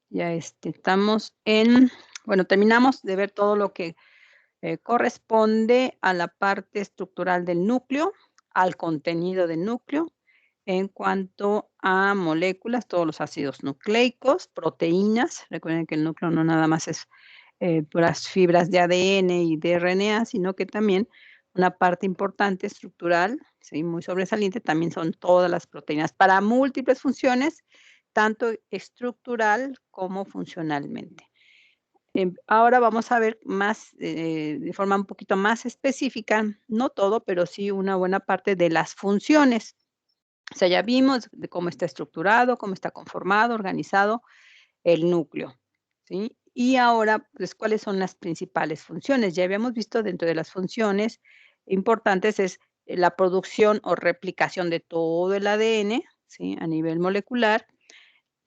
Ya estamos en, bueno, terminamos de ver todo lo que corresponde a la parte estructural del núcleo, al contenido del núcleo, en cuanto a moléculas, todos los ácidos nucleicos, proteínas. Recuerden que el núcleo no nada más es puras fibras de ADN y de RNA, sino que también una parte importante estructural, ¿sí? Muy sobresaliente, también son todas las proteínas para múltiples funciones, tanto estructural como funcionalmente. Ahora vamos a ver más, de forma un poquito más específica, no todo, pero sí una buena parte de las funciones. O sea, ya vimos de cómo está estructurado, cómo está conformado, organizado el núcleo, ¿sí? Y ahora, pues, ¿cuáles son las principales funciones? Ya habíamos visto dentro de las funciones importantes es la producción o replicación de todo el ADN, ¿sí? A nivel molecular,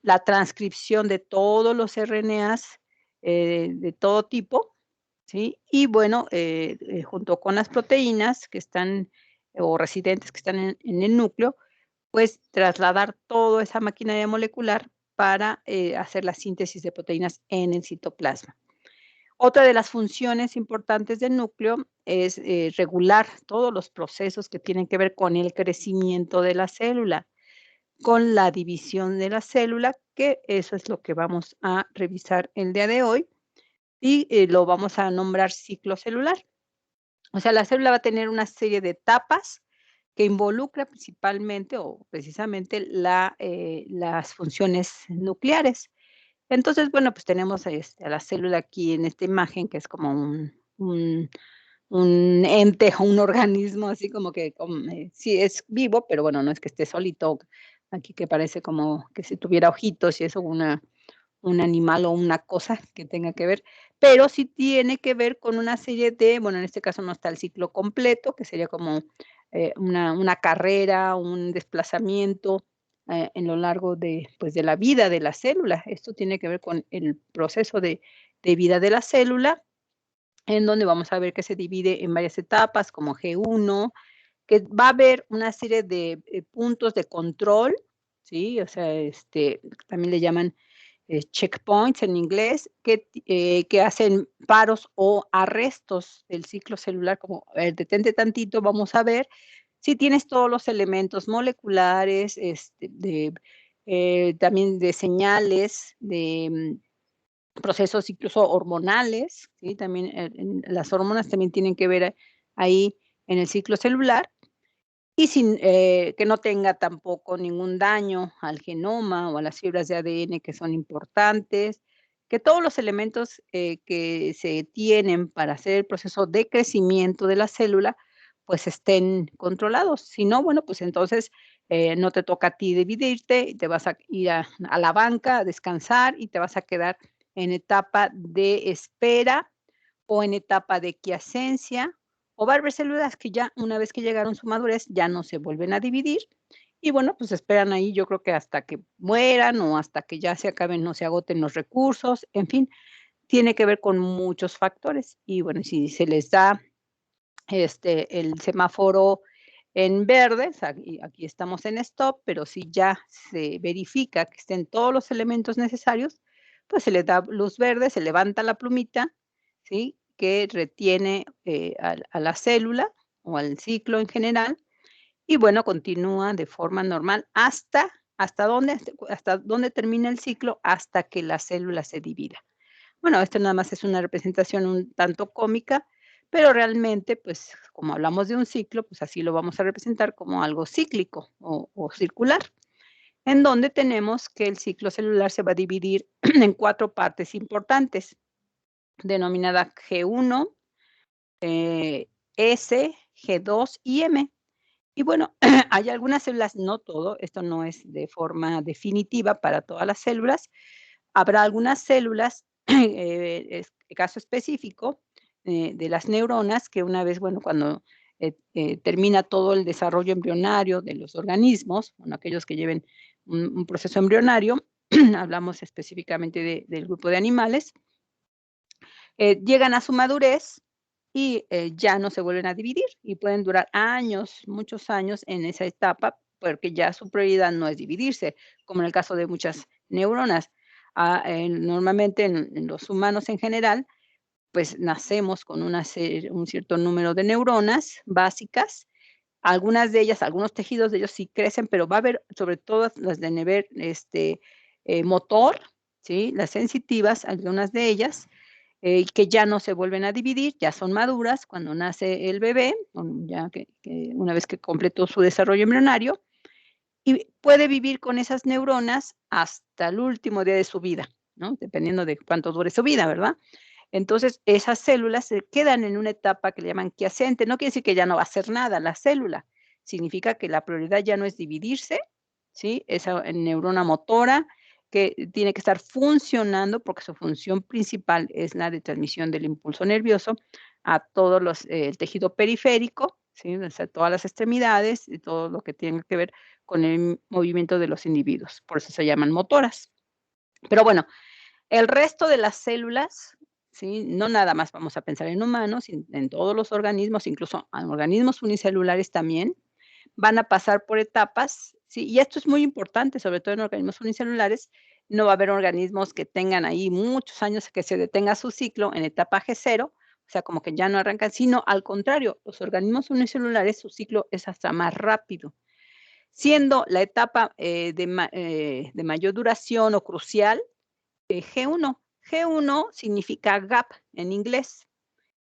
la transcripción de todos los RNAs, de todo tipo, ¿sí? Y bueno, junto con las proteínas que están o residentes que están en el núcleo, pues trasladar toda esa maquinaria molecular para, hacer la síntesis de proteínas en el citoplasma. Otra de las funciones importantes del núcleo es, regular todos los procesos que tienen que ver con el crecimiento de la célula, con la división de la célula, que eso es lo que vamos a revisar el día de hoy, y, lo vamos a nombrar ciclo celular. O sea, la célula va a tener una serie de etapas que involucra principalmente o precisamente las funciones nucleares. Entonces, bueno, pues tenemos, a la célula aquí en esta imagen, que es como un ente o un organismo así como que sí es vivo, pero bueno, no es que esté solito, aquí que parece como que si tuviera ojitos y eso, un animal o una cosa que tenga que ver, pero sí tiene que ver con una serie de, bueno, en este caso no está el ciclo completo, que sería como, una carrera, un desplazamiento, en lo largo de, pues, de la vida de la célula. Esto tiene que ver con el proceso de vida de la célula, en donde vamos a ver que se divide en varias etapas, como G1, que va a haber una serie de, puntos de control, ¿sí? O sea, también le llaman checkpoints en inglés, que hacen paros o arrestos del ciclo celular, como, a ver, detente tantito, vamos a ver si tienes todos los elementos moleculares, también de señales, de procesos incluso hormonales, ¿sí? También, las hormonas también tienen que ver ahí en el ciclo celular, y sin, que no tenga tampoco ningún daño al genoma o a las fibras de ADN que son importantes, que todos los elementos, que se tienen para hacer el proceso de crecimiento de la célula, pues estén controlados. Si no, bueno, pues entonces, no te toca a ti dividirte, y te vas a ir a la banca a descansar y te vas a quedar en etapa de espera o en etapa de quiescencia, o va a haber células que ya una vez que llegaron su madurez ya no se vuelven a dividir y bueno, pues esperan ahí yo creo que hasta que mueran o hasta que ya se acaben, no se agoten los recursos, en fin, tiene que ver con muchos factores. Y bueno, si se les da, el semáforo en verde, o sea, aquí estamos en stop, pero si ya se verifica que estén todos los elementos necesarios, pues se le da luz verde, se levanta la plumita, ¿sí? Que retiene, a la célula o al ciclo en general, y bueno, continúa de forma normal ¿hasta dónde? Hasta dónde termina el ciclo, hasta que la célula se divida. Bueno, esto nada más es una representación un tanto cómica, pero realmente, pues, como hablamos de un ciclo, pues así lo vamos a representar como algo cíclico o circular, en donde tenemos que el ciclo celular se va a dividir en 4 partes importantes, denominada G1, S, G2 y M. Y bueno, hay algunas células, no todo, esto no es de forma definitiva para todas las células. Habrá algunas células, caso específico, de las neuronas, que una vez, bueno, cuando, termina todo el desarrollo embrionario de los organismos, bueno, aquellos que lleven un proceso embrionario, hablamos específicamente del grupo de animales, llegan a su madurez y, ya no se vuelven a dividir y pueden durar años, muchos años en esa etapa, porque ya su prioridad no es dividirse, como en el caso de muchas neuronas. Normalmente en los humanos en general, pues nacemos con un cierto número de neuronas básicas. Algunas de ellas, algunos tejidos de ellos sí crecen, pero va a haber sobre todo las de nivel, motor, ¿sí? Las sensitivas, algunas de ellas, que ya no se vuelven a dividir, ya son maduras cuando nace el bebé, ya que una vez que completó su desarrollo embrionario, y puede vivir con esas neuronas hasta el último día de su vida, ¿no? Dependiendo de cuánto dure su vida, ¿verdad? Entonces, esas células se quedan en una etapa que le llaman quiescente. No quiere decir que ya no va a hacer nada la célula, significa que la prioridad ya no es dividirse, ¿sí? Esa neurona motora que tiene que estar funcionando, porque su función principal es la de transmisión del impulso nervioso a todos el tejido periférico, ¿sí? O sea, todas las extremidades y todo lo que tiene que ver con el movimiento de los individuos, por eso se llaman motoras. Pero bueno, el resto de las células, ¿sí? No nada más vamos a pensar en humanos, en todos los organismos, incluso en organismos unicelulares también, van a pasar por etapas, ¿sí? Y esto es muy importante, sobre todo en organismos unicelulares. No va a haber organismos que tengan ahí muchos años que se detenga su ciclo en etapa G0, o sea, como que ya no arrancan, sino al contrario, los organismos unicelulares, su ciclo es hasta más rápido, siendo la etapa de mayor duración o crucial G1. G1 significa gap en inglés,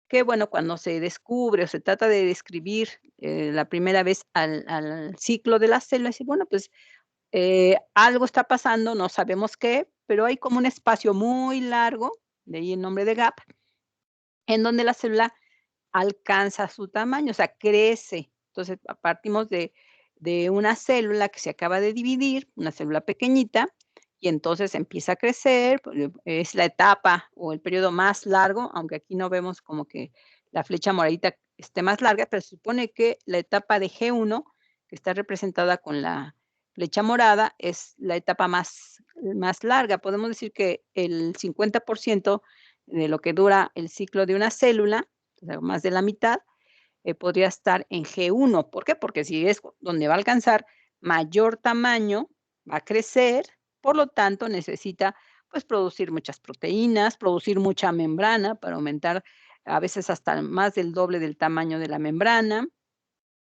que bueno, cuando se descubre o se trata de describir la primera vez al ciclo de las células, y bueno, pues algo está pasando, no sabemos qué, pero hay como un espacio muy largo, de ahí el nombre de gap, en donde la célula alcanza su tamaño, o sea, crece. Entonces, partimos de una célula que se acaba de dividir, una célula pequeñita, y entonces empieza a crecer, es la etapa o el periodo más largo, aunque aquí no vemos como que la flecha moradita esté más larga, pero se supone que la etapa de G1, que está representada con la flecha morada, es la etapa más larga. Podemos decir que el 50% de lo que dura el ciclo de una célula, o sea, más de la mitad, podría estar en G1. ¿Por qué? Porque si es donde va a alcanzar mayor tamaño, va a crecer, por lo tanto necesita pues producir muchas proteínas, producir mucha membrana para aumentar a veces hasta más del doble del tamaño de la membrana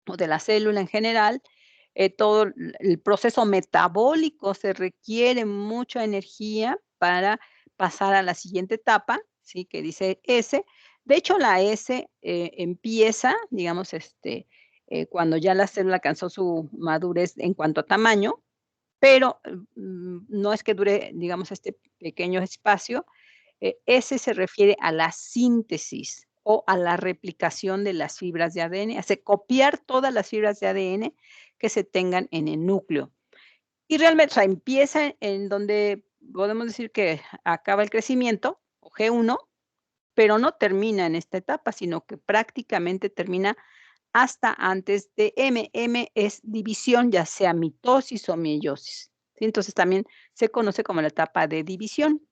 o de la célula en general. Todo el proceso metabólico se requiere mucha energía para pasar a la siguiente etapa, ¿sí? Que dice S. De hecho, la S empieza, digamos, cuando ya la célula alcanzó su madurez en cuanto a tamaño, pero no es que dure, digamos, este pequeño espacio. Ese se refiere a la síntesis o a la replicación de las fibras de ADN, hace copiar todas las fibras de ADN que se tengan en el núcleo. Y realmente, o sea, empieza en donde podemos decir que acaba el crecimiento, o G1, pero no termina en esta etapa, sino que prácticamente termina hasta antes de M. M es división, ya sea mitosis o meiosis, ¿sí? Entonces, también se conoce como la etapa de división.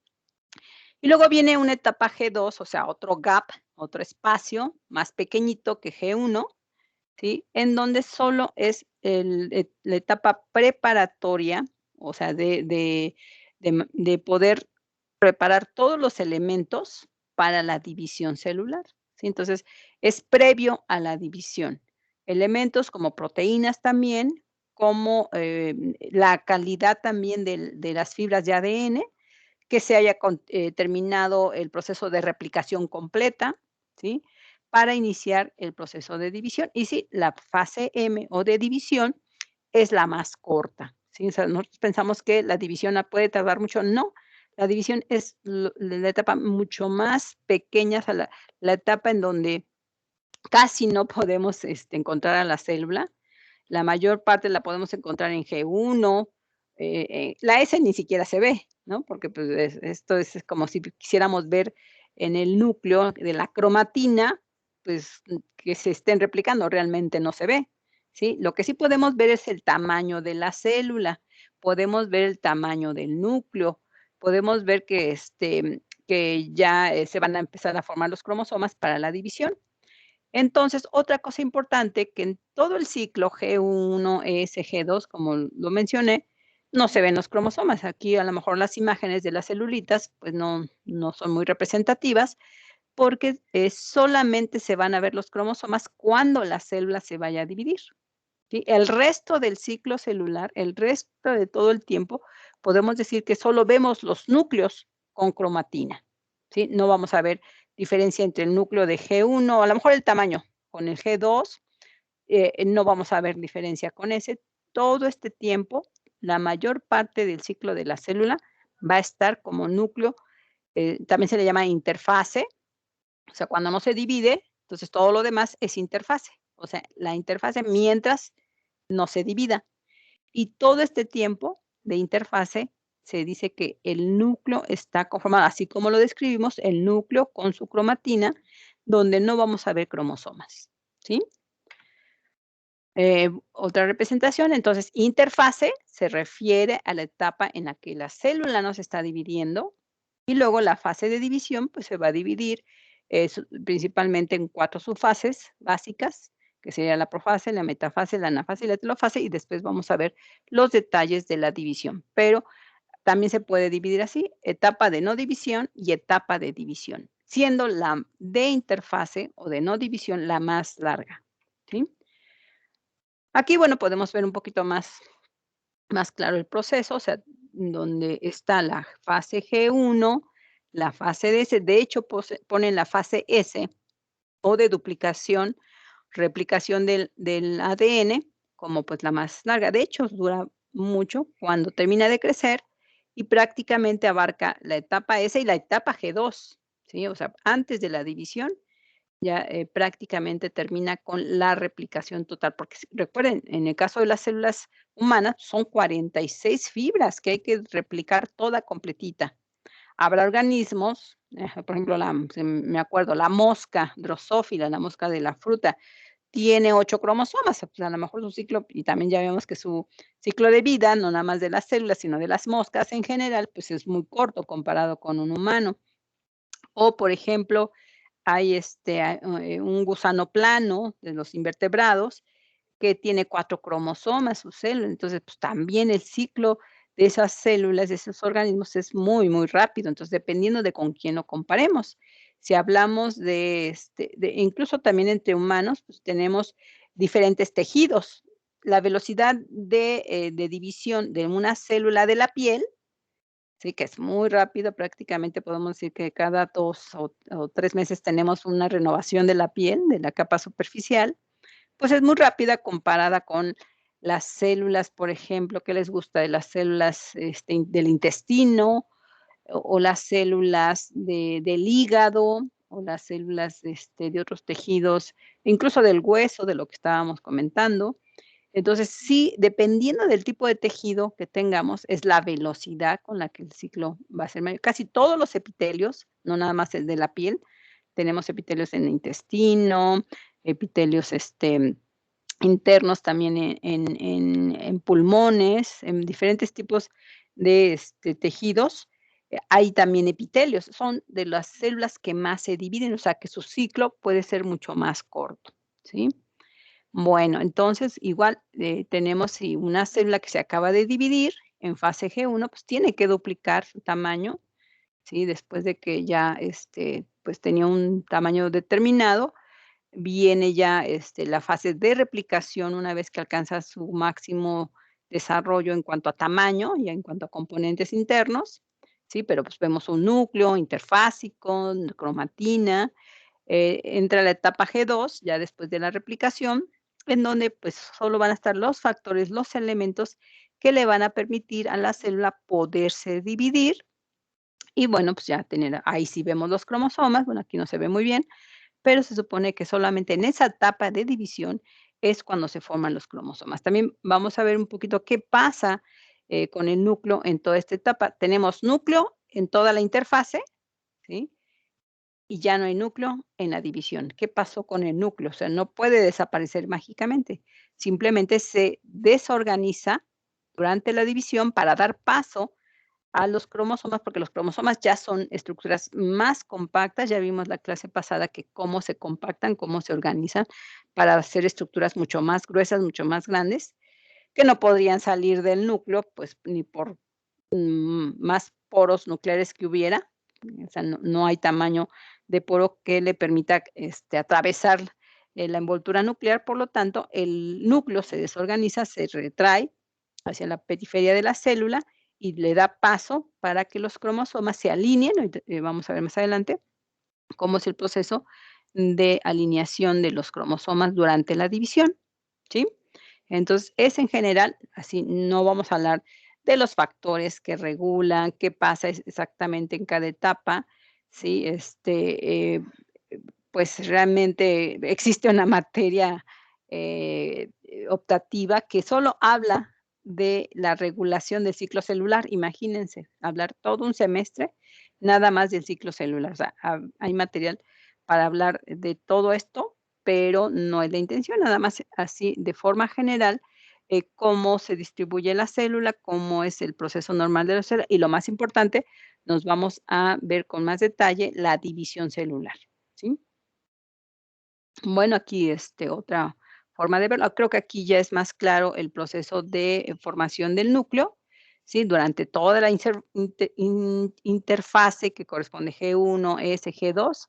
Y luego viene una etapa G2, o sea, otro gap, otro espacio más pequeñito que G1, ¿sí? En donde solo es la etapa preparatoria, o sea, de poder preparar todos los elementos para la división celular, ¿sí? Entonces, es previo a la división. Elementos como proteínas también, como la calidad también de las fibras de ADN, que se haya terminado el proceso de replicación completa, ¿sí? Para iniciar el proceso de división. Y sí, la fase M o de división es la más corta, ¿sí? O sea, nosotros pensamos que la división puede tardar mucho, no, la división es la etapa mucho más pequeña, o sea, la etapa en donde casi no podemos encontrar a la célula. La mayor parte la podemos encontrar en G1, la S ni siquiera se ve, ¿no? Porque, pues, esto es como si quisiéramos ver en el núcleo de la cromatina, pues, que se estén replicando, realmente no se ve, ¿sí? Lo que sí podemos ver es el tamaño de la célula, podemos ver el tamaño del núcleo, podemos ver que ya, se van a empezar a formar los cromosomas para la división. Entonces, otra cosa importante que en todo el ciclo G1, S, G2, como lo mencioné, no se ven los cromosomas. Aquí a lo mejor las imágenes de las celulitas, pues no son muy representativas, porque, solamente se van a ver los cromosomas cuando la célula se vaya a dividir, ¿sí? El resto del ciclo celular, el resto de todo el tiempo, podemos decir que solo vemos los núcleos con cromatina, ¿sí? No vamos a ver diferencia entre el núcleo de G1, a lo mejor el tamaño con el G2, no vamos a ver diferencia con ese. Todo este tiempo, la mayor parte del ciclo de la célula va a estar como núcleo, también se le llama interfase, o sea, cuando no se divide, entonces todo lo demás es interfase, o sea, la interfase mientras no se divida. Y todo este tiempo de interfase se dice que el núcleo está conformado, así como lo describimos, el núcleo con su cromatina, donde no vamos a ver cromosomas, ¿sí? Otra representación, entonces, interfase se refiere a la etapa en la que la célula no se está dividiendo y luego la fase de división, pues se va a dividir principalmente en 4 subfases básicas, que sería la profase, la metafase, la anafase y la telofase, y después vamos a ver los detalles de la división. Pero también se puede dividir así, etapa de no división y etapa de división, siendo la de interfase o de no división la más larga, ¿sí? Aquí, bueno, podemos ver un poquito más claro el proceso, o sea, donde está la fase G1, la fase de S, de hecho, ponen la fase S o de duplicación, replicación del ADN como, pues, la más larga. De hecho, dura mucho cuando termina de crecer y prácticamente abarca la etapa S y la etapa G2, ¿sí? O sea, antes de la división ya, prácticamente termina con la replicación total, porque recuerden, en el caso de las células humanas son 46 fibras que hay que replicar toda completita. Habrá organismos, por ejemplo, me acuerdo, la mosca drosófila, la mosca de la fruta, tiene 8 cromosomas, pues, a lo mejor su ciclo, y también ya vemos que su ciclo de vida, no nada más de las células, sino de las moscas en general, pues es muy corto comparado con un humano. O, por ejemplo, hay, un gusano plano de los invertebrados que tiene 4 cromosomas su célula. Entonces, pues, también el ciclo de esas células, de esos organismos es muy, muy rápido. Entonces, dependiendo de con quién lo comparemos. Si hablamos de incluso también entre humanos, pues, tenemos diferentes tejidos. La velocidad de división de una célula de la piel, sí, que es muy rápido, prácticamente podemos decir que cada 2 o 3 meses tenemos una renovación de la piel, de la capa superficial, pues es muy rápida comparada con las células, por ejemplo, ¿qué les gusta? De las células, del intestino, o las células del hígado, o las células, de otros tejidos, incluso del hueso, de lo que estábamos comentando. Entonces, sí, dependiendo del tipo de tejido que tengamos, es la velocidad con la que el ciclo va a ser mayor. Casi todos los epitelios, no nada más el de la piel, tenemos epitelios en el intestino, epitelios, internos también en pulmones, en diferentes tipos de, tejidos, hay también epitelios. Son de las células que más se dividen, o sea, que su ciclo puede ser mucho más corto, ¿sí? Bueno, entonces igual, tenemos si una célula que se acaba de dividir en fase G1, pues tiene que duplicar su tamaño, ¿sí? Después de que ya, pues tenía un tamaño determinado, viene ya, la fase de replicación una vez que alcanza su máximo desarrollo en cuanto a tamaño y en cuanto a componentes internos, ¿sí? Pero, pues, vemos un núcleo interfásico, cromatina, entra la etapa G2, ya después de la replicación, en donde, pues, solo van a estar los factores, los elementos que le van a permitir a la célula poderse dividir y, bueno, pues, ya tener ahí sí vemos los cromosomas, bueno, aquí no se ve muy bien, pero se supone que solamente en esa etapa de división es cuando se forman los cromosomas. También vamos a ver un poquito qué pasa, con el núcleo en toda esta etapa. Tenemos núcleo en toda la interfase, ¿sí? Y ya no hay núcleo en la división. ¿Qué pasó con el núcleo? O sea, no puede desaparecer mágicamente. Simplemente se desorganiza durante la división para dar paso a los cromosomas, porque los cromosomas ya son estructuras más compactas. Ya vimos la clase pasada que cómo se compactan, cómo se organizan para hacer estructuras mucho más gruesas, mucho más grandes. que no podrían salir del núcleo, pues, ni por más poros nucleares que hubiera, o sea, no hay tamaño de poro que le permita, atravesar, la envoltura nuclear, por lo tanto, el núcleo se desorganiza, se retrae hacia la periferia de la célula y le da paso para que los cromosomas se alineen, ahorita, vamos a ver más adelante cómo es el proceso de alineación de los cromosomas durante la división, ¿sí? Entonces, es en general, así no vamos a hablar de los factores que regulan, qué pasa exactamente en cada etapa, ¿sí? Pues realmente existe una materia optativa que solo habla de la regulación del ciclo celular. Imagínense, hablar todo un semestre nada más del ciclo celular. O sea, hay material para hablar de todo esto, pero no es la intención, nada más así de forma general, cómo se distribuye la célula, cómo es el proceso normal de la célula y lo más importante, nos vamos a ver con más detalle la división celular, ¿sí? Bueno, aquí, otra forma de verlo. Creo que aquí ya es más claro el proceso de formación del núcleo, ¿sí? Durante toda la interfase que corresponde G1, S, G2,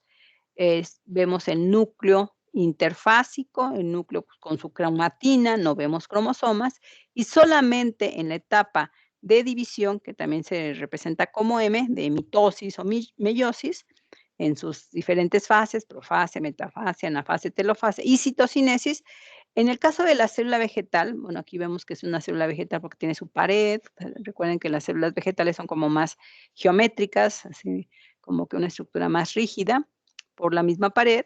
vemos el núcleo interfásico, el núcleo pues, con su cromatina, no vemos cromosomas, y solamente en la etapa de división, que también se representa como M, de mitosis o meiosis, en sus diferentes fases, profase, metafase, anafase, telofase y citocinesis. En el caso de la célula vegetal, bueno, aquí vemos que es una célula vegetal porque tiene su pared. Recuerden que las células vegetales son como más geométricas, así como que una estructura más rígida por la misma pared.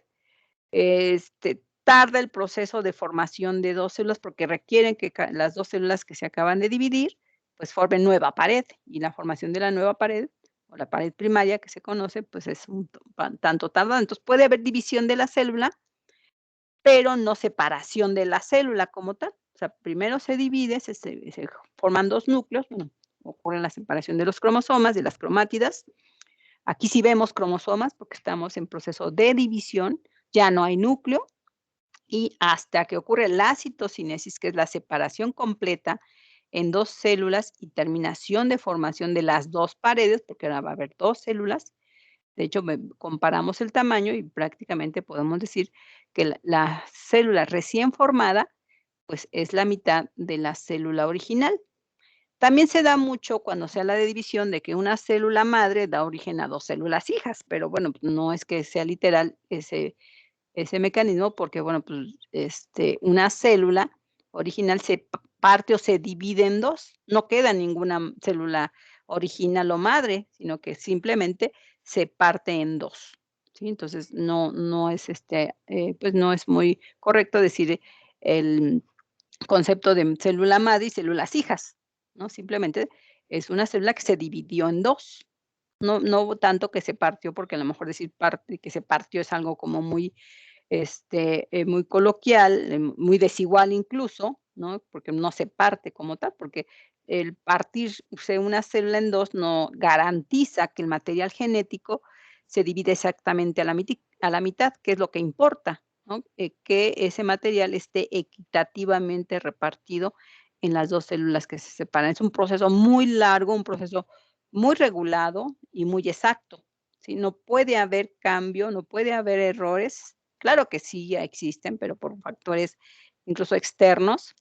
Tarda el proceso de formación de 2 células porque requieren que las 2 células que se acaban de dividir, pues formen nueva pared y la formación de la nueva pared o la pared primaria que se conoce, pues es un tanto tardado. Entonces puede haber división de la célula, pero no separación de la célula como tal. O sea, primero se divide, se forman 2 núcleos, bueno, ocurre la separación de los cromosomas, de las cromátidas. Aquí sí vemos cromosomas porque estamos en proceso de división, ya no hay núcleo, y hasta que ocurre la citocinesis, que es la separación completa en 2 células y terminación de formación de las 2 paredes, porque ahora va a haber 2 células. De hecho, comparamos el tamaño y prácticamente podemos decir que la célula recién formada, pues es la mitad de la célula original. También se da mucho cuando se habla de división de que una célula madre da origen a 2 células hijas, pero bueno, no es que sea literal ese mecanismo, porque, bueno, pues, una célula original se parte o se divide en 2, no queda ninguna célula original o madre, sino que simplemente se parte en 2, ¿sí? Entonces, no es, pues, no es muy correcto decir el concepto de célula madre y células hijas, ¿no? Simplemente es una célula que se dividió en 2, no tanto que se partió, porque a lo mejor decir parte que se partió es algo como muy muy coloquial, muy desigual incluso, ¿no? Porque no se parte como tal, porque el partirse una célula en 2 no garantiza que el material genético se divide exactamente a la mitad, que es lo que importa, ¿no? Que ese material esté equitativamente repartido en las 2 células que se separan. Es un proceso muy largo, un proceso muy regulado y muy exacto, ¿sí? No puede haber cambio, no puede haber errores. Claro que sí, ya existen, pero por factores incluso externos,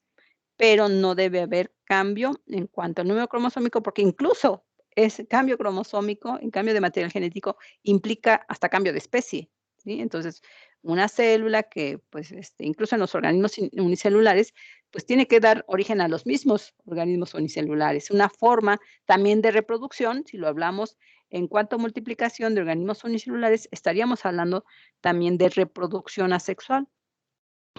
pero no debe haber cambio en cuanto al número cromosómico, porque incluso ese cambio cromosómico, en cambio de material genético, implica hasta cambio de especie, ¿sí? Entonces, una célula que, pues, incluso en los organismos unicelulares, pues, tiene que dar origen a los mismos organismos unicelulares. Una forma también de reproducción, si lo hablamos en cuanto a multiplicación de organismos unicelulares, estaríamos hablando también de reproducción asexual.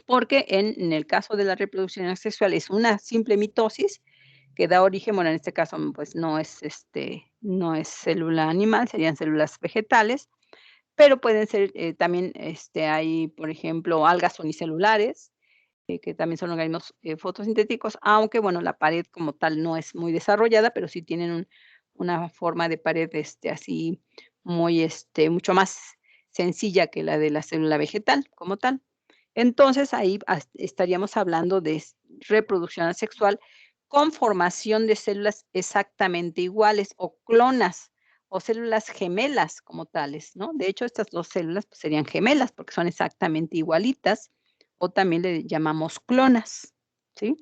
Porque en el caso de la reproducción asexual es una simple mitosis que da origen, bueno, en este caso, pues, no es célula animal, serían células vegetales, pero pueden ser, también, hay, por ejemplo, algas unicelulares, que también son organismos, fotosintéticos, aunque, bueno, la pared como tal no es muy desarrollada, pero sí tienen una forma de pared, así muy, mucho más sencilla que la de la célula vegetal como tal. Entonces, ahí estaríamos hablando de reproducción asexual, con formación de células exactamente iguales o clonas o células gemelas como tales, ¿no? De hecho, estas 2 células, pues, serían gemelas porque son exactamente igualitas, o también le llamamos clonas, ¿sí?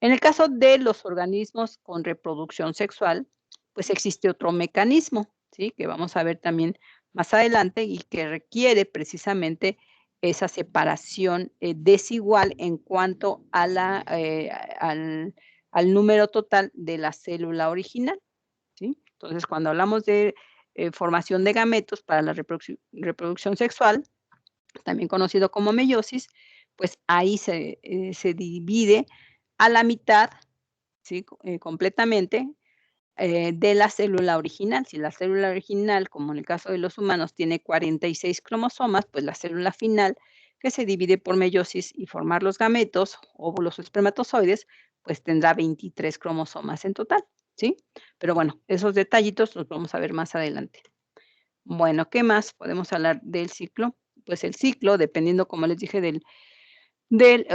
En el caso de los organismos con reproducción sexual, pues existe otro mecanismo, ¿sí? Que vamos a ver también más adelante y que requiere precisamente esa separación, desigual en cuanto a la, al número total de la célula original, ¿sí? Entonces, cuando hablamos de, formación de gametos para la reproducción sexual, también conocido como meiosis, pues ahí se divide a la mitad, ¿sí? Completamente, de la célula original. Si la célula original, como en el caso de los humanos, tiene 46 cromosomas, pues la célula final, que se divide por meiosis y formar los gametos, óvulos o espermatozoides, pues tendrá 23 cromosomas en total, ¿sí? Pero bueno, esos detallitos los vamos a ver más adelante. Bueno, ¿qué más podemos hablar del ciclo? Pues el ciclo, dependiendo, como les dije, de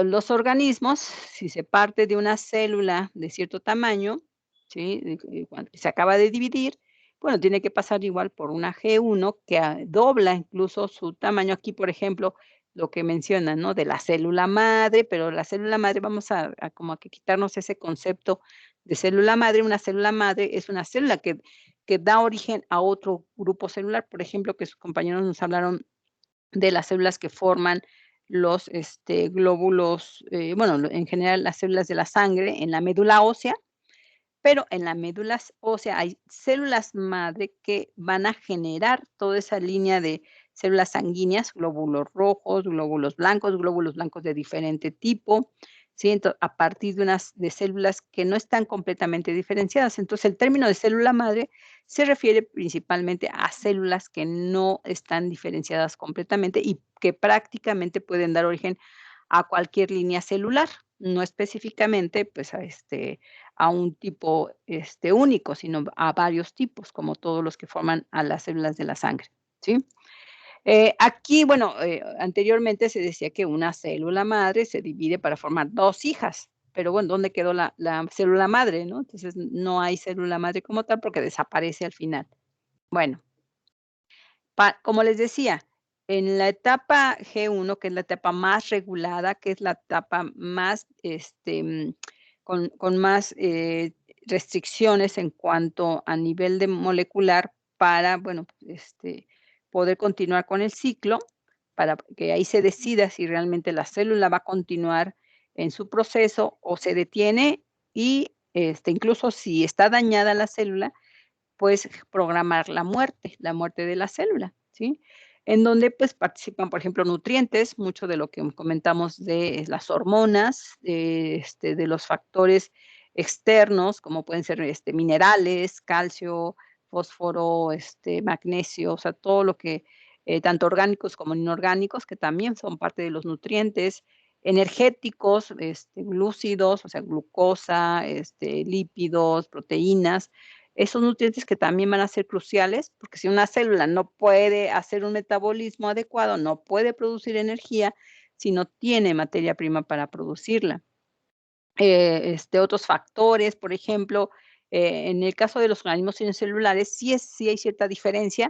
los organismos, si se parte de una célula de cierto tamaño, ¿sí? Cuando se acaba de dividir, bueno, tiene que pasar igual por una G1 que dobla incluso su tamaño. Aquí, por ejemplo, lo que mencionan, ¿no? De la célula madre, pero la célula madre, vamos a como a que quitarnos ese concepto de célula madre. Una célula madre es una célula que da origen a otro grupo celular. Por ejemplo, que sus compañeros nos hablaron de las células que forman los, glóbulos, bueno, en general las células de la sangre en la médula ósea, pero en la médula ósea hay células madre que van a generar toda esa línea de células sanguíneas, glóbulos rojos, glóbulos blancos de diferente tipo, ¿sí? A partir de unas de células que no están completamente diferenciadas. Entonces, el término de célula madre se refiere principalmente a células que no están diferenciadas completamente y que prácticamente pueden dar origen a cualquier línea celular, no específicamente, pues, a un tipo, único, sino a varios tipos, como todos los que forman a las células de la sangre, ¿sí? Aquí, bueno, anteriormente se decía que una célula madre se divide para formar 2 hijas, pero bueno, ¿dónde quedó la célula madre, no? Entonces, no hay célula madre como tal porque desaparece al final. Bueno, como les decía, en la etapa G1, que es la etapa más regulada, que es la etapa más, con más, restricciones en cuanto a nivel de molecular para, bueno, poder continuar con el ciclo, para que ahí se decida si realmente la célula va a continuar en su proceso o se detiene y, incluso si está dañada la célula, pues, programar la muerte de la célula, ¿sí? En donde, pues, participan, por ejemplo, nutrientes, mucho de lo que comentamos de las hormonas, de los factores externos, como pueden ser, minerales, calcio, fósforo, magnesio, o sea, todo lo que, tanto orgánicos como inorgánicos, que también son parte de los nutrientes, energéticos, glúcidos, o sea, glucosa, lípidos, proteínas, esos nutrientes que también van a ser cruciales, porque si una célula no puede hacer un metabolismo adecuado, no puede producir energía si no tiene materia prima para producirla. Otros factores, por ejemplo, en el caso de los organismos unicelulares, sí hay cierta diferencia,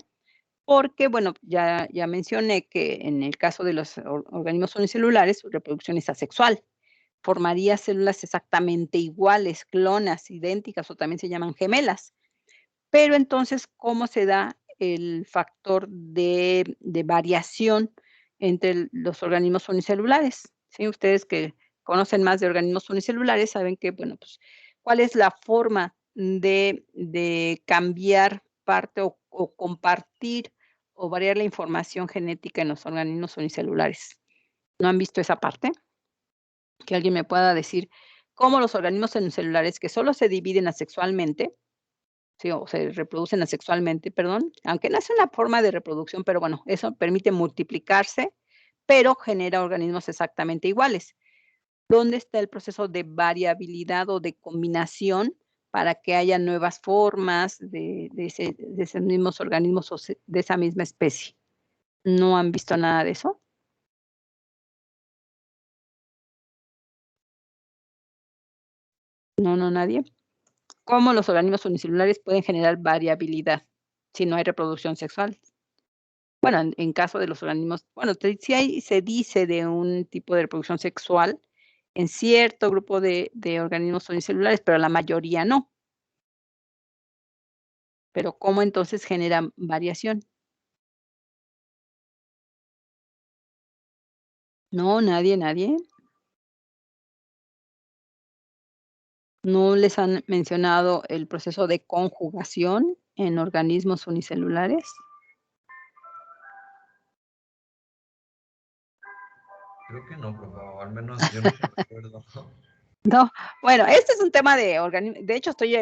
porque, bueno, ya mencioné que en el caso de los organismos unicelulares, su reproducción es asexual. Formaría células exactamente iguales, clonas, idénticas, o también se llaman gemelas. Pero entonces, ¿cómo se da el factor de variación entre los organismos unicelulares? ¿Sí? Ustedes que conocen más de organismos unicelulares saben que, bueno, pues, ¿cuál es la forma de cambiar parte o compartir o variar la información genética en los organismos unicelulares? ¿No han visto esa parte? Que alguien me pueda decir cómo los organismos unicelulares que solo se dividen asexualmente, sí, o se reproducen asexualmente, perdón, aunque no es una forma de reproducción, pero bueno, eso permite multiplicarse, pero genera organismos exactamente iguales. ¿Dónde está el proceso de variabilidad o de combinación para que haya nuevas formas de esos mismos organismos o de esa misma especie? ¿No han visto nada de eso? No, no, nadie. ¿Cómo los organismos unicelulares pueden generar variabilidad si no hay reproducción sexual? Bueno, en caso de los organismos, bueno, sí hay, se dice de un tipo de reproducción sexual en cierto grupo de organismos unicelulares, pero la mayoría no. Pero ¿cómo entonces generan variación? No, nadie, nadie. ¿No les han mencionado el proceso de conjugación en organismos unicelulares? Creo que no, profa, o al menos yo no recuerdo. No, bueno, este es un tema de hecho, estoy,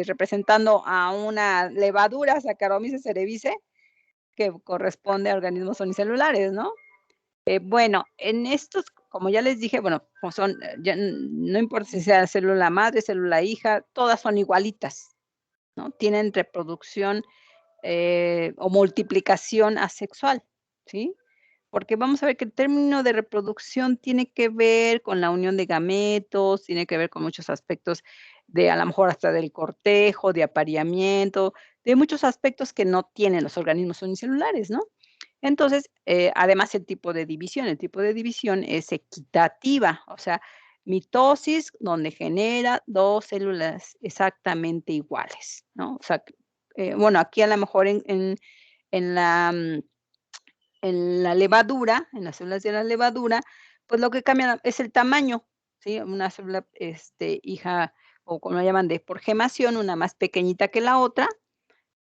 representando a una levadura, Saccharomyces cerevisiae, que corresponde a organismos unicelulares, ¿no? Bueno, en estos, como ya les dije, bueno, pues son, no importa si sea célula madre, célula hija, todas son igualitas, ¿no? Tienen reproducción, o multiplicación asexual, ¿sí? Porque vamos a ver que el término de reproducción tiene que ver con la unión de gametos, tiene que ver con muchos aspectos de, a lo mejor, hasta del cortejo, de apareamiento, de muchos aspectos que no tienen los organismos unicelulares, ¿no? Entonces, además el tipo de división es equitativa, o sea, mitosis donde genera 2 células exactamente iguales, ¿no? O sea, bueno, aquí a lo mejor en la, en la levadura, en las células de la levadura, pues lo que cambia es el tamaño, ¿sí? Una célula, hija, o como la llaman de por gemación, una más pequeñita que la otra,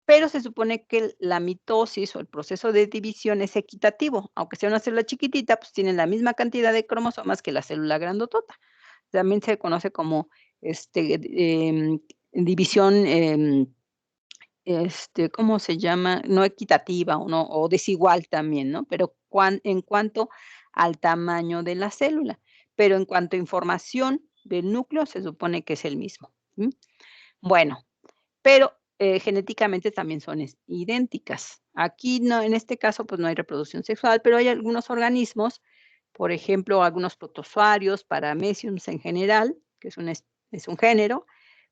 pero se supone que la mitosis o el proceso de división es equitativo, aunque sea una célula chiquitita, pues tiene la misma cantidad de cromosomas que la célula grandotota. También se conoce como, división, ¿cómo se llama? No equitativa o no, o desigual también, ¿no? Pero en cuanto al tamaño de la célula, pero en cuanto a información del núcleo, se supone que es el mismo, ¿mm? Bueno, pero, genéticamente también son idénticas. Aquí no, en este caso, pues, no hay reproducción sexual, pero hay algunos organismos, por ejemplo, algunos protozoarios, Parameciums en general, que es un género,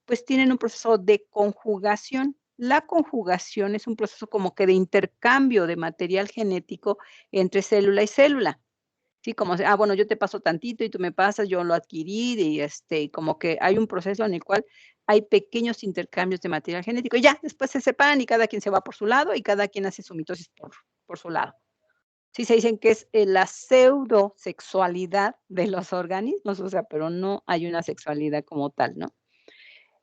pues tienen un proceso de conjugación. La conjugación es un proceso como que de intercambio de material genético entre célula y célula. Sí, como bueno, yo te paso tantito y tú me pasas, yo lo adquirí y, como que hay un proceso en el cual hay pequeños intercambios de material genético, y ya, después se separan y cada quien se va por su lado y cada quien hace su mitosis por su lado. Sí, se dicen que es, la pseudosexualidad de los organismos, o sea, pero no hay una sexualidad como tal, ¿no?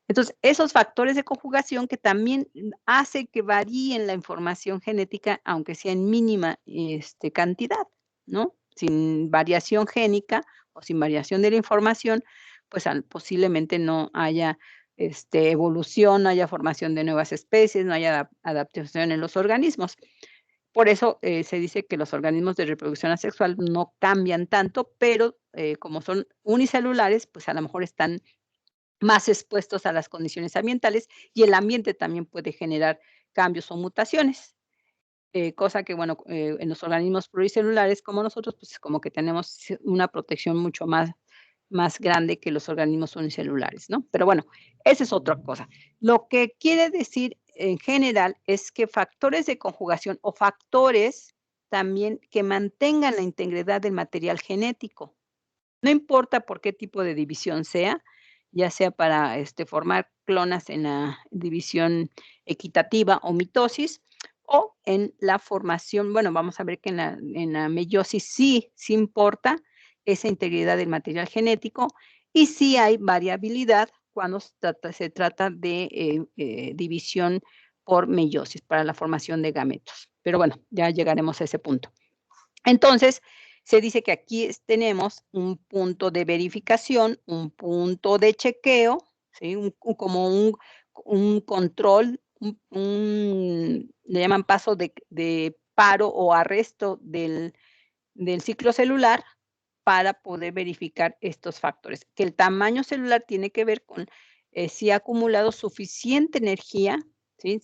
Entonces, esos factores de conjugación que también hace que varíen la información genética, aunque sea en mínima, cantidad, ¿no? Sin variación génica o sin variación de la información, pues, posiblemente no haya, evolución, no haya formación de nuevas especies, no haya adaptación en los organismos. Por eso, se dice que los organismos de reproducción asexual no cambian tanto, pero, como son unicelulares, pues, a lo mejor están más expuestos a las condiciones ambientales y el ambiente también puede generar cambios o mutaciones, cosa que, bueno, en los organismos pluricelulares como nosotros, pues como que tenemos una protección mucho más grande que los organismos unicelulares, ¿no? Pero bueno, esa es otra cosa. Lo que quiere decir en general es que factores de conjugación o factores también que mantengan la integridad del material genético. No importa por qué tipo de división sea, ya sea para, formar clonas en la división equitativa o mitosis, o en la formación, bueno, vamos a ver que en la meiosis sí importa esa integridad del material genético y sí hay variabilidad cuando se trata de, división por meiosis, para la formación de gametos. Pero bueno, ya llegaremos a ese punto. Entonces, se dice que aquí tenemos un punto de verificación, un punto de chequeo, ¿sí? Como un control, le llaman paso de paro o arresto del ciclo celular para poder verificar estos factores. Que el tamaño celular tiene que ver con, si ha acumulado suficiente energía, ¿sí?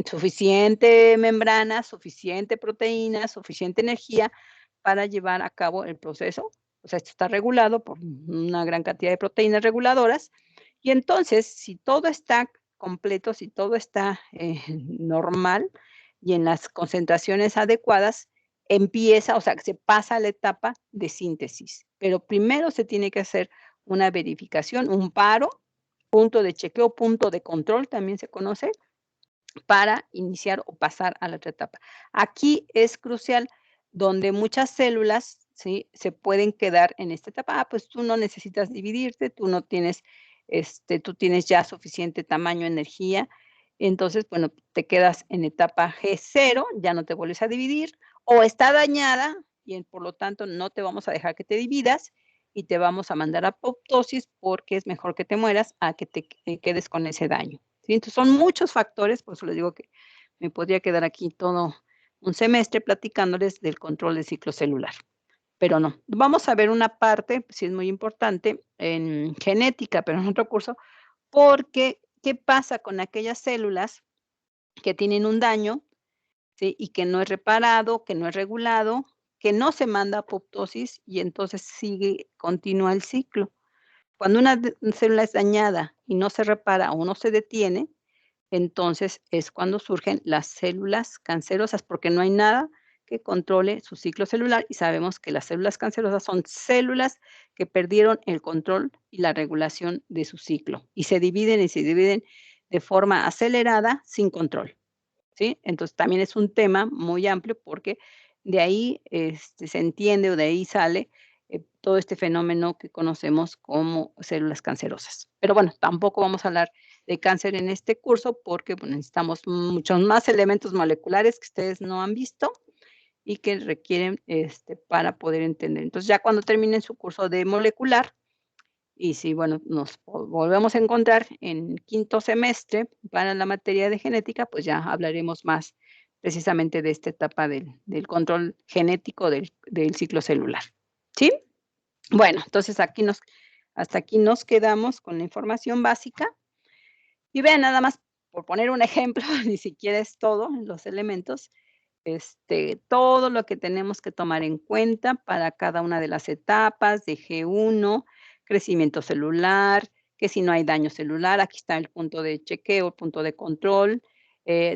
Suficiente membrana, suficiente proteína, suficiente energía para llevar a cabo el proceso. O sea, esto está regulado por una gran cantidad de proteínas reguladoras Y entonces, si todo está completo, si todo está normal y en las concentraciones adecuadas, empieza, o sea, que se pasa a la etapa de síntesis. Pero primero se tiene que hacer una verificación, un paro, punto de chequeo, punto de control, también se conoce, para iniciar o pasar a la otra etapa. Aquí es crucial donde muchas células, ¿sí?, se pueden quedar en esta etapa. Ah, pues tú no necesitas dividirte, tú no tienes, tú tienes ya suficiente tamaño, energía. Entonces, bueno, te quedas en etapa G0, ya no te vuelves a dividir, o está dañada y por lo tanto no te vamos a dejar que te dividas y te vamos a mandar a apoptosis porque es mejor que te mueras a que te quedes con ese daño. ¿Sí? Entonces, son muchos factores, por eso les digo que me podría quedar aquí todo un semestre platicándoles del control del ciclo celular, pero no. Vamos a ver una parte, sí es muy importante, en genética, pero en otro curso, porque, ¿qué pasa con aquellas células que tienen un daño, sí, y que no es reparado, que no es regulado, que no se manda a apoptosis y entonces continúa el ciclo? Cuando una célula es dañada y no se repara o no se detiene, entonces es cuando surgen las células cancerosas, porque no hay nada que controle su ciclo celular y sabemos que las células cancerosas son células que perdieron el control y la regulación de su ciclo y se dividen de forma acelerada sin control, ¿sí? Entonces también es un tema muy amplio porque de ahí se entiende o de ahí sale todo este fenómeno que conocemos como células cancerosas. Pero bueno, tampoco vamos a hablar de cáncer en este curso porque bueno, necesitamos muchos más elementos moleculares que ustedes no han visto y que requieren para poder entender. Entonces ya cuando terminen su curso de molecular y si bueno, nos volvemos a encontrar en quinto semestre para la materia de genética, pues ya hablaremos más precisamente de esta etapa del control genético del ciclo celular, ¿sí? Bueno, entonces hasta aquí nos quedamos con la información básica. Y vean, nada más por poner un ejemplo, ni siquiera es todo, los elementos, todo lo que tenemos que tomar en cuenta para cada una de las etapas de G1, crecimiento celular, que si no hay daño celular, aquí está el punto de chequeo, el punto de control,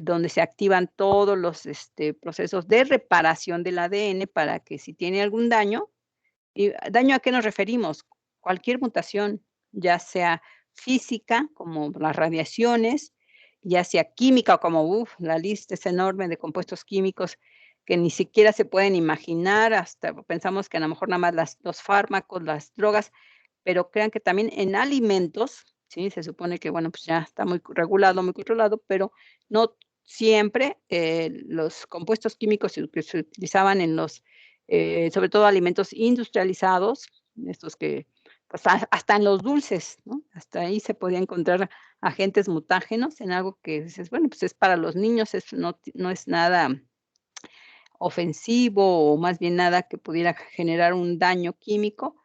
donde se activan todos los procesos de reparación del ADN para que si tiene algún daño, ¿y daño a qué nos referimos? Cualquier mutación, ya sea física, como las radiaciones, ya sea química, como, la lista es enorme de compuestos químicos que ni siquiera se pueden imaginar, hasta pensamos que a lo mejor nada más los fármacos, las drogas, pero crean que también en alimentos, ¿sí? Se supone que, bueno, pues ya está muy regulado, muy controlado, pero no siempre los compuestos químicos que se utilizaban en los sobre todo alimentos industrializados, estos que, pues, hasta en los dulces, ¿no? Hasta ahí se podía encontrar agentes mutágenos en algo que dices, bueno, pues es para los niños, no es nada ofensivo o más bien nada que pudiera generar un daño químico,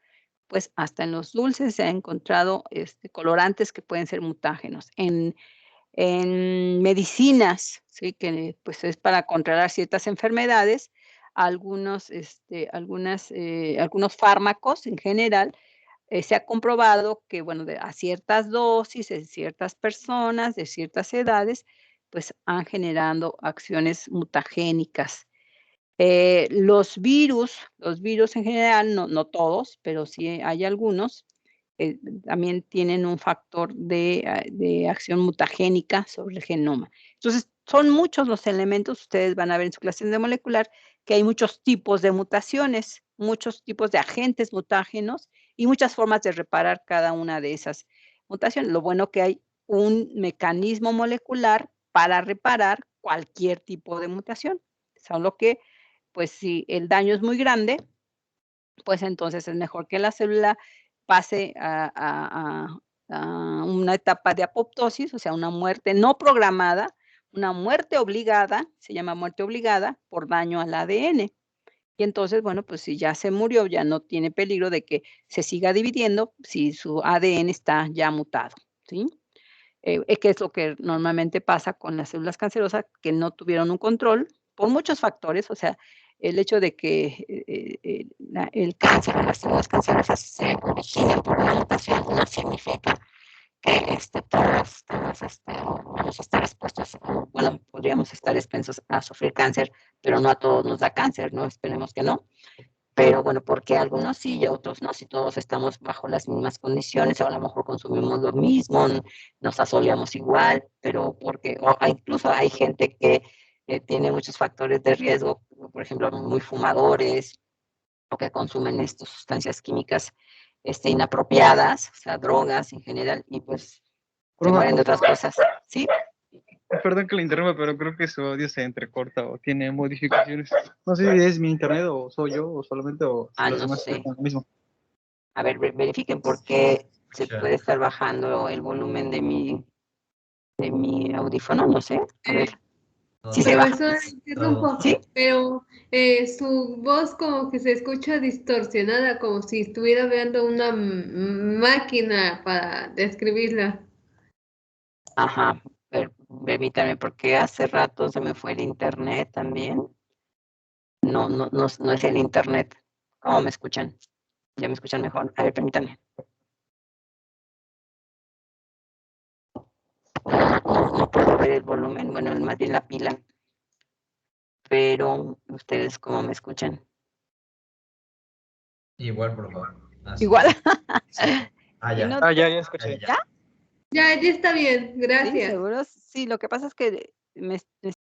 pues hasta en los dulces se ha encontrado colorantes que pueden ser mutágenos. En medicinas, ¿sí? Que, pues, es para controlar ciertas enfermedades, algunos fármacos en general, se ha comprobado que, bueno, a ciertas dosis, en ciertas personas, de ciertas edades, pues, han generado acciones mutagénicas. Los virus en general, no todos, pero sí hay algunos, también tienen un factor de acción mutagénica sobre el genoma. Entonces, son muchos los elementos, ustedes van a ver en su clase de molecular, que hay muchos tipos de mutaciones, muchos tipos de agentes mutágenos y muchas formas de reparar cada una de esas mutaciones. Lo bueno que hay un mecanismo molecular para reparar cualquier tipo de mutación, solo que pues si el daño es muy grande, pues entonces es mejor que la célula pase a una etapa de apoptosis, o sea, una muerte no programada, una muerte obligada, se llama muerte obligada por daño al ADN. Y entonces, bueno, pues si ya se murió, ya no tiene peligro de que se siga dividiendo si su ADN está ya mutado, ¿sí? Que es lo que normalmente pasa con las células cancerosas que no tuvieron un control por muchos factores, o sea, el hecho de que el cáncer o las células cancerosas se originen por una mutación no significa que todos vamos a estar expuestos, bueno, podríamos estar expensos a sufrir cáncer, pero no a todos nos da cáncer, ¿no? Esperemos que no. Pero bueno, porque algunos sí y otros no, si todos estamos bajo las mismas condiciones, o a lo mejor consumimos lo mismo, nos asoleamos igual, pero porque incluso hay gente que tiene muchos factores de riesgo, por ejemplo, muy fumadores, o que consumen estas sustancias químicas inapropiadas, o sea, drogas en general, y pues se mueren de otras cosas, ¿sí? Perdón que le interrumpa, pero creo que su audio se entrecorta o tiene modificaciones. No sé si es mi internet o soy yo o solamente o si los No demás sé. escuchan lo mismo. A ver, verifiquen porque se puede estar bajando el volumen de mi audífono, no sé. A ver. Sí se baja. Profesor, interrumpo, ¿Sí? pero su voz como que se escucha distorsionada, como si estuviera viendo una máquina para describirla. Ajá. Permítame, porque hace rato se me fue el internet también. No es el internet. ¿Cómo me escuchan? ¿Ya me escuchan mejor? A ver, permítanme. No puedo ver el volumen, bueno, más bien la pila. Pero, ¿ustedes cómo me escuchan? Igual, por favor. Así. Igual. Sí. Ya. Ya escuché. ¿Ya? Ya está bien, ¿Sí? gracias. ¿Seguros? Sí, lo que pasa es que me